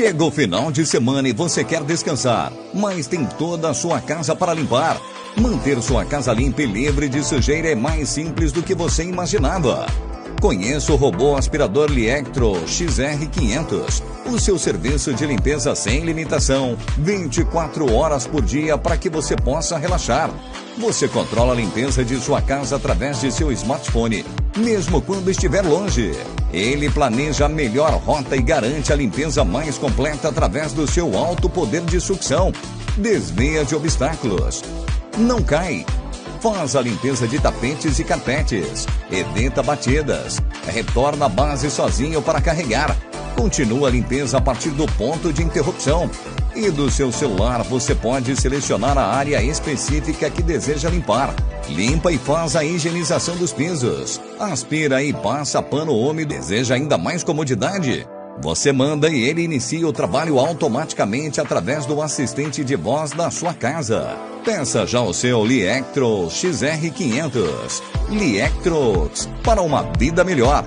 Chega o final de semana e você quer descansar, mas tem toda a sua casa para limpar. Manter sua casa limpa e livre de sujeira é mais simples do que você imaginava. Conheça o robô aspirador Liectro XR500, o seu serviço de limpeza sem limitação, 24 horas por dia para que você possa relaxar. Você controla a limpeza de sua casa através de seu smartphone, mesmo quando estiver longe. Ele planeja a melhor rota e garante a limpeza mais completa através do seu alto poder de sucção. Desvia de obstáculos. Não cai. Faz a limpeza de tapetes e carpetes. Evita batidas. Retorna a base sozinho para carregar. Continua a limpeza a partir do ponto de interrupção. E do seu celular você pode selecionar a área específica que deseja limpar. Limpa e faz a higienização dos pisos. Aspira e passa pano úmido. Deseja ainda mais comodidade? Você manda e ele inicia o trabalho automaticamente através do assistente de voz da sua casa. Peça já o seu Liectro XR500. Liectro, para uma vida melhor.